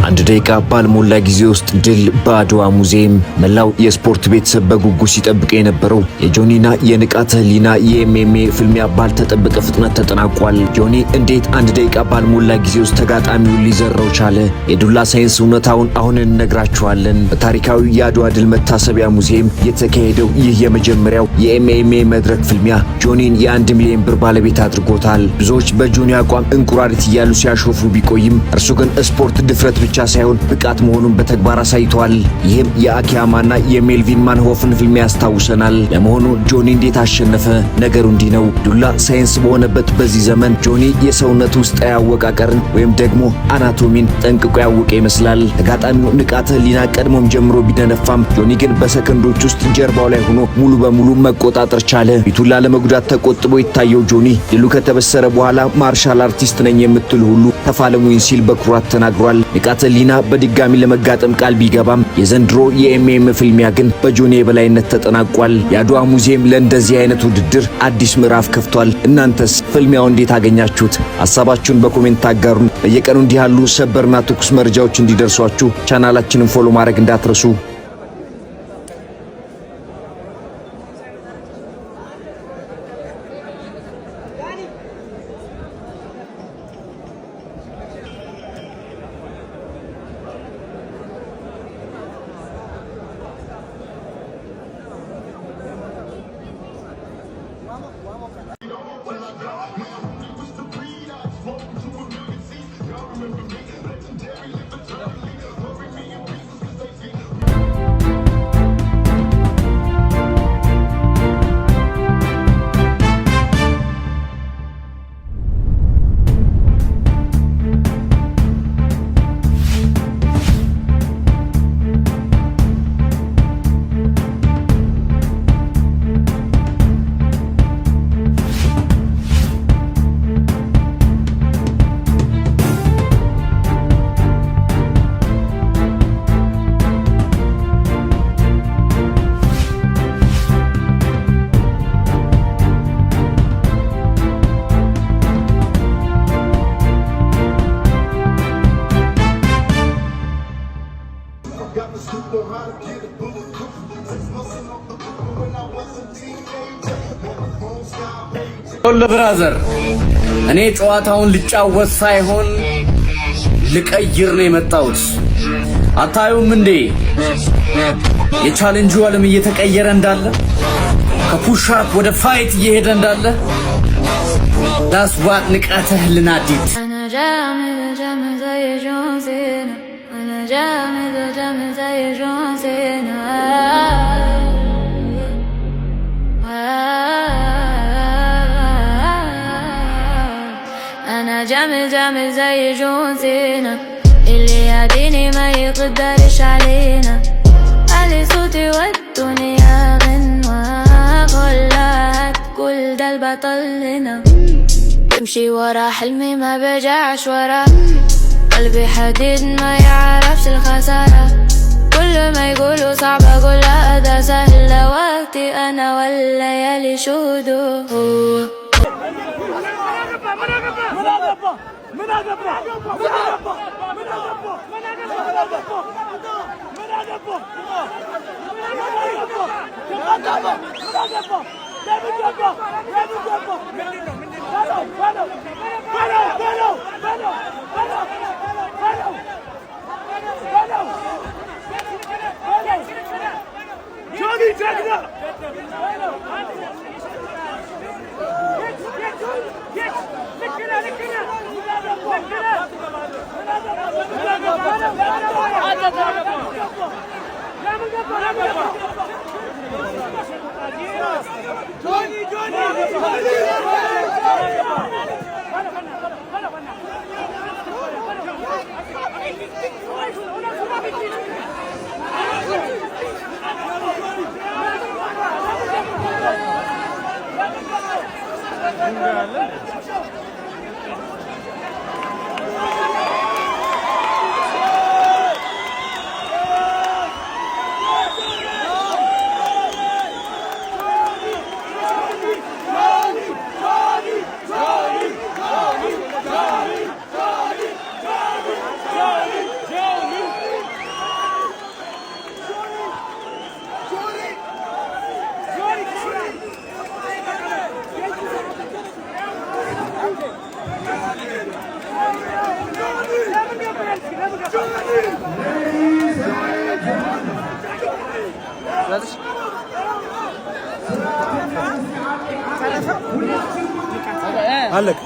አንድ ደቂቃ ባልሞላ ጊዜ ውስጥ ድል በአድዋ ሙዚየም። መላው የስፖርት ቤተሰብ በጉጉት ሲጠብቅ የነበረው የጆኒና የንቃተ ህሊና የኤምኤምኤ ፍልሚያ ባልተጠበቀ ፍጥነት ተጠናቋል። ጆኒ እንዴት አንድ ደቂቃ ባልሞላ ጊዜ ውስጥ ተጋጣሚውን ሊዘራው ቻለ? የዱላ ሳይንስ እውነታውን አሁን እንነግራችኋለን። በታሪካዊ የአድዋ ድል መታሰቢያ ሙዚየም የተካሄደው ይህ የመጀመሪያው የኤምኤምኤ መድረክ ፍልሚያ ጆኒን የ1 ሚሊዮን ብር ባለቤት አድርጎታል። ብዙዎች በጆኒ አቋም እንቁራሪት እያሉ ሲያሾፉ ቢቆይም እርሱ ግን ስፖርት ድፍረት ብቻ ሳይሆን ብቃት መሆኑን በተግባር አሳይቷል። ይህም የአኪያማና የሜልቪን ማንሆፍን ፍልሚያ ያስታውሰናል። ለመሆኑ ጆኒ እንዴት አሸነፈ? ነገሩ እንዲህ ነው። ዱላ ሳይንስ በሆነበት በዚህ ዘመን ጆኒ የሰውነት ውስጣዊ አወቃቀርን ወይም ደግሞ አናቶሚን ጠንቅቆ ያወቀ ይመስላል። ተጋጣሚው ንቃተ ህሊና ቀድሞም ጀምሮ ቢደነፋም ጆኒ ግን በሰከንዶች ውስጥ ጀርባው ላይ ሆኖ ሙሉ በሙሉ መቆጣጠር ቻለ። ፊቱን ላለመጉዳት ተቆጥቦ የታየው ጆኒ ድሉ ከተበሰረ በኋላ ማርሻል አርቲስት ነኝ የምትል ሁሉ ተፋለሙኝ ሲል በኩራት ተናግሯል። ንቃተ ህሊና በድጋሚ ለመጋጠም ቃል ቢገባም የዘንድሮ የኤምኤምኤ ፍልሚያ ግን በጆኒ የበላይነት ተጠናቋል። የአድዋ ሙዚየም ለእንደዚህ አይነት ውድድር አዲስ ምዕራፍ ከፍቷል። እናንተስ ፍልሚያው እንዴት አገኛችሁት? ሐሳባችሁን በኮሜንት ታጋሩን። በየቀኑ እንዲህ ያሉ ሰበርና ትኩስ መረጃዎች እንዲደርሷችሁ ቻናላችንን ፎሎ ማድረግ እንዳትረሱ። ብራዘር እኔ ጨዋታውን ልጫወት ሳይሆን ልቀይር ነው የመጣሁት። አታዩም እንዴ የቻሌንጁ ዓለም እየተቀየረ እንዳለ፣ ከፑሻፕ ወደ ፋይት እየሄደ እንዳለ? ዳስ ዋት ንቃተ ህሊና ዲድ جامد زي جون سينا اللي يعديني ما يقدرش علينا علي صوتي والدنيا غنوة كلها كل ده البطل لنا بمشي ورا حلمي ما برجعش ورا قلبي حديد ما يعرفش الخسارة كل ما يقولوا صعب اقولها ده سهل وقتي انا والليالي شهوده Johnny! አለቀ።